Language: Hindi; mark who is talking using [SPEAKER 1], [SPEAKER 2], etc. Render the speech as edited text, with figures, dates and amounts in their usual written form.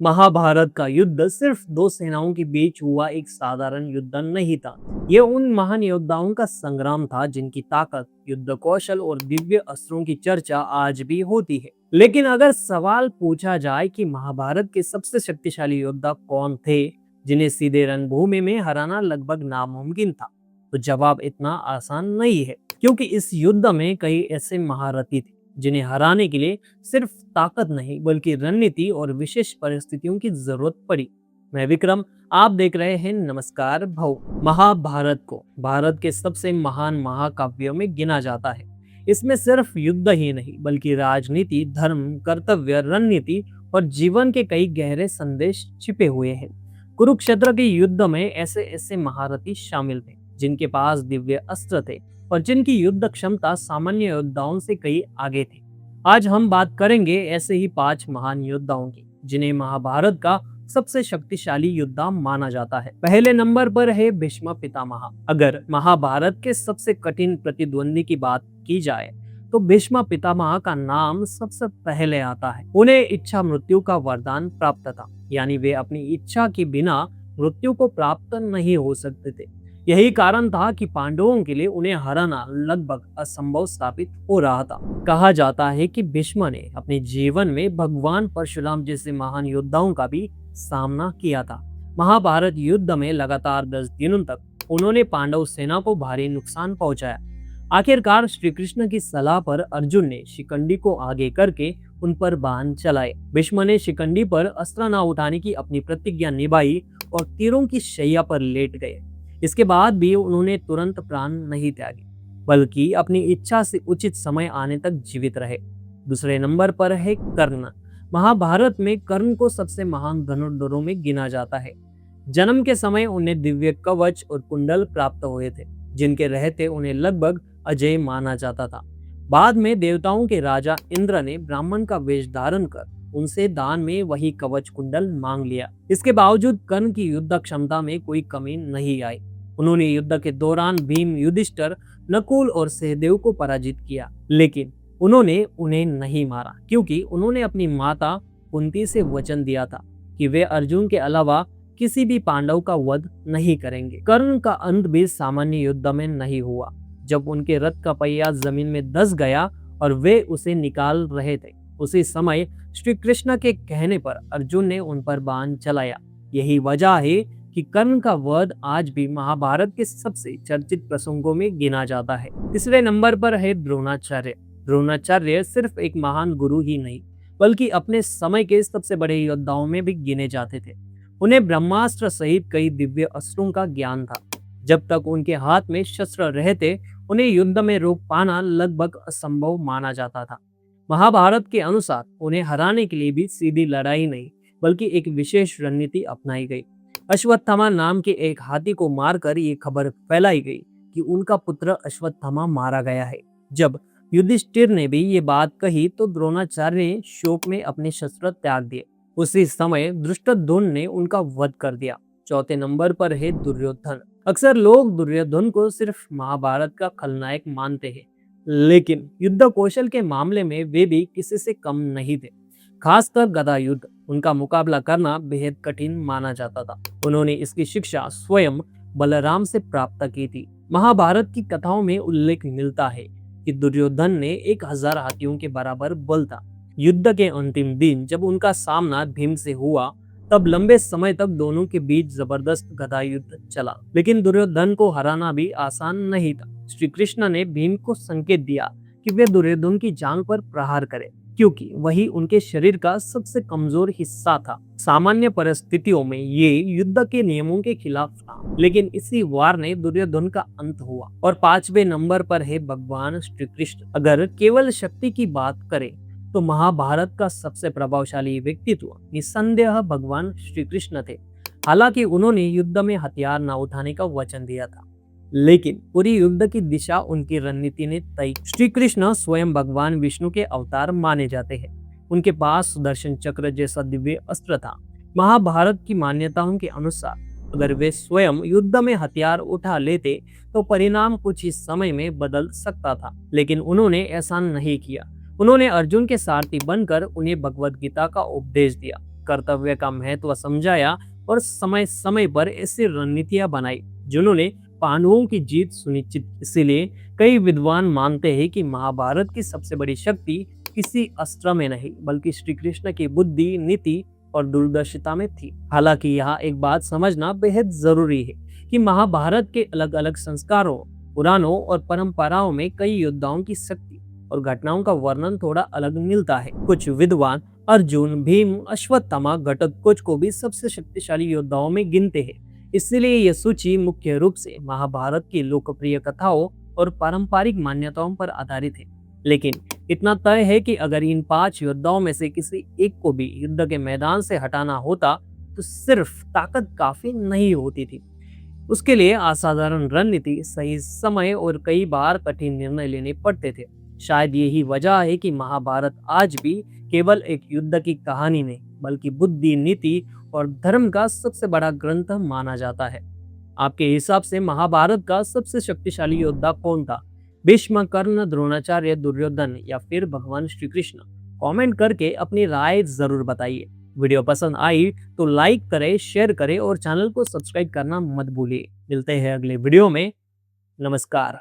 [SPEAKER 1] महाभारत का युद्ध सिर्फ दो सेनाओं के बीच हुआ एक साधारण युद्ध नहीं था। ये उन महान योद्धाओं का संग्राम था जिनकी ताकत, युद्ध कौशल और दिव्य अस्त्रों की चर्चा आज भी होती है। लेकिन अगर सवाल पूछा जाए कि महाभारत के सबसे शक्तिशाली योद्धा कौन थे, जिन्हें सीधे रणभूमि में हराना लगभग नामुमकिन था, तो जवाब इतना आसान नहीं है। क्योंकि इस युद्ध में कई ऐसे महारथी थे जिन्हें हराने के लिए सिर्फ ताकत नहीं बल्कि रणनीति और विशेष परिस्थितियों की जरूरत पड़ी। मैं विक्रम, आप देख रहे हैं नमस्कार भाऊ। महाभारत को भारत के सबसे महान महाकाव्यों में गिना जाता है। इसमें सिर्फ युद्ध ही नहीं बल्कि राजनीति, धर्म, कर्तव्य, रणनीति और जीवन के कई गहरे संदेश छिपे हुए हैं। कुरुक्षेत्र के युद्ध में ऐसे ऐसे महारथी शामिल थे जिनके पास दिव्य अस्त्र थे और जिनकी युद्ध क्षमता सामान्य योद्धाओं से कई आगे थी। आज हम बात करेंगे ऐसे ही 5 महान योद्धाओं की जिन्हें महाभारत का सबसे शक्तिशाली योद्धा माना जाता है। पहले नंबर पर है भीष्म पितामह। अगर महाभारत के सबसे कठिन प्रतिद्वंदी की बात की जाए तो भीष्म पितामह का नाम सबसे पहले आता है। उन्हें इच्छा मृत्यु का वरदान प्राप्त था, यानी वे अपनी इच्छा के बिना मृत्यु को प्राप्त नहीं हो सकते थे। यही कारण था कि पांडवों के लिए उन्हें हराना लगभग असंभव साबित हो रहा था। कहा जाता है कि भीष्म ने अपने जीवन में भगवान परशुराम जैसे महान योद्धाओं का भी सामना किया था। महाभारत युद्ध में लगातार 10 दिनों तक उन्होंने पांडव सेना को भारी नुकसान पहुंचाया। आखिरकार श्री कृष्ण की सलाह पर अर्जुन ने शिखंडी को आगे करके उन पर बाण चलाए। भीष्म ने शिखंडी पर अस्त्र न उठाने की अपनी प्रतिज्ञा निभाई और तीरों की शैया पर लेट गए। इसके बाद भी उन्होंने तुरंत प्राण नहीं त्यागे, बल्कि अपनी इच्छा से उचित समय आने तक जीवित रहे। दूसरे नंबर पर है कर्ण। महाभारत में कर्ण को सबसे महान धनुर्धरों में गिना जाता है। जन्म के समय उन्हें दिव्य कवच और कुंडल प्राप्त हुए थे, जिनके रहते उन्हें लगभग अजय माना जाता था। बाद में देवताओं के राजा इंद्र ने ब्राह्मण का वेश धारण कर उनसे दान में वही कवच कुंडल मांग लिया। इसके बावजूद कर्ण की युद्ध क्षमता में कोई कमी नहीं आई। उन्होंने युद्ध के दौरान भीम, युधिष्ठिर, नकुल और सहदेव को पराजित किया, लेकिन उन्होंने उन्हें नहीं मारा क्योंकि उन्होंने अपनी माता कुंती से वचन दिया था कि वे अर्जुन के अलावा किसी भी पांडव का वध नहीं करेंगे। कर्ण का अंत भी सामान्य युद्ध में नहीं हुआ। जब उनके रथ का पहिया जमीन में धंस गया और वे उसे निकाल रहे थे, उसी समय श्री कृष्ण के कहने पर अर्जुन ने उन पर बाण चलाया। यही वजह है कि कर्ण का वध आज भी महाभारत के सबसे चर्चित प्रसंगों में गिना जाता है। तीसरे नंबर पर है द्रोणाचार्य। द्रोणाचार्य सिर्फ एक महान गुरु ही नहीं बल्कि अपने समय के सबसे बड़े योद्धाओं में भी गिने जाते थे। उन्हें ब्रह्मास्त्र सहित कई दिव्य अस्त्रों का ज्ञान था। जब तक उनके हाथ में शस्त्र रहते उन्हें युद्ध में रोक पाना लगभग असंभव माना जाता था। महाभारत के अनुसार उन्हें हराने के लिए भी सीधी लड़ाई नहीं बल्कि एक विशेष रणनीति अपनाई गई। अश्वत्थामा नाम के एक हाथी को मारकर ये खबर फैलाई गई कि उनका पुत्र अश्वत्थामा मारा गया है। जब युधिष्ठिर ने भी ये बात कही तो द्रोणाचार्य ने शोक में अपने शस्त्र त्याग दिए। उसी समय धृष्टद्युम्न ने उनका वध कर दिया। चौथे नंबर पर है दुर्योधन। अक्सर लोग दुर्योधन को सिर्फ महाभारत का खलनायक मानते हैं, लेकिन युद्ध कौशल के मामले में वे भी किसी से कम नहीं थे। खासकर गदा युद्ध, उनका मुकाबला करना बेहद कठिन माना जाता था। उन्होंने इसकी शिक्षा स्वयं बलराम से प्राप्त की थी। महाभारत की कथाओं में उल्लेख मिलता है कि दुर्योधन ने 1000 हाथियों के बराबर बल था। युद्ध के अंतिम दिन जब उनका सामना भीम से हुआ तब लंबे समय तक दोनों के बीच जबरदस्त गदा युद्ध चला, लेकिन दुर्योधन को हराना भी आसान नहीं था। श्री कृष्ण ने भीम को संकेत दिया कि वे दुर्योधन की जांघ पर प्रहार करें, क्योंकि वही उनके शरीर का सबसे कमजोर हिस्सा था। सामान्य परिस्थितियों में ये युद्ध के नियमों के खिलाफ था, लेकिन इसी वार ने दुर्योधन का अंत हुआ। और 5वें नंबर पर है भगवान श्री कृष्ण। अगर केवल शक्ति की बात करें तो महाभारत का सबसे प्रभावशाली व्यक्तित्व निस्संदेह भगवान श्री कृष्ण थे। हालांकि उन्होंने युद्ध में हथियार न उठाने का वचन दिया था, लेकिन पूरी युद्ध की दिशा उनकी रणनीति ने तय। श्री कृष्ण स्वयं भगवान विष्णु के अवतार माने जाते हैं। उनके पास सुदर्शन चक्र जैसा दिव्य अस्त्र था। महाभारत की मान्यताओं के अनुसार अगर वे स्वयं युद्ध में हथियार उठा लेते तो परिणाम कुछ ही समय में बदल सकता था, लेकिन उन्होंने ऐसा नहीं किया। उन्होंने अर्जुन के सारथी बनकर उन्हें भगवत गीता का उपदेश दिया कर्तव्य का महत्व समझाया और समय समय पर ऐसी रणनीतियां बनाई जिन्होंने पांडवों की जीत सुनिश्चित। इसीलिए कई विद्वान मानते हैं कि महाभारत की सबसे बड़ी शक्ति किसी अस्त्र में नहीं बल्कि श्री कृष्ण की बुद्धि, नीति और दूरदर्शिता में थी। हालांकि यहाँ एक बात समझना बेहद जरूरी है कि महाभारत के अलग अलग संस्कारों, पुराणों और परंपराओं में कई योद्धाओं की शक्ति और घटनाओं का वर्णन थोड़ा अलग मिलता है। कुछ विद्वान अर्जुन, भीम, अश्वत्थामा, घटोत्कच को भी सबसे शक्तिशाली योद्धाओं में गिनते हैं। इसलिए यह सूची मुख्य रूप से महाभारत की लोकप्रिय कथाओं और पारंपरिक मान्यताओं पर आधारित है। लेकिन इतना तय है कि अगर इन 5 योद्धाओं में से किसी एक को भी युद्ध के मैदान से हटाना होता तो सिर्फ ताकत काफी नहीं होती थी। उसके लिए असाधारण रणनीति, सही समय और कई बार कठिन निर्णय लेने पड़ते थे। शायद यही वजह है कि महाभारत आज भी केवल एक युद्ध की कहानी नहीं बल्कि बुद्धि, नीति और धर्म का सबसे बड़ा ग्रंथ माना जाता है। आपके हिसाब से महाभारत का सबसे शक्तिशाली योद्धा कौन था? भीष्म, कर्ण, द्रोणाचार्य, दुर्योधन या फिर भगवान श्री कृष्ण? कमेंट करके अपनी राय जरूर बताइए। वीडियो पसंद आई तो लाइक करें, शेयर करें और चैनल को सब्सक्राइब करना मत भूलिए। मिलते हैं अगले वीडियो में। नमस्कार।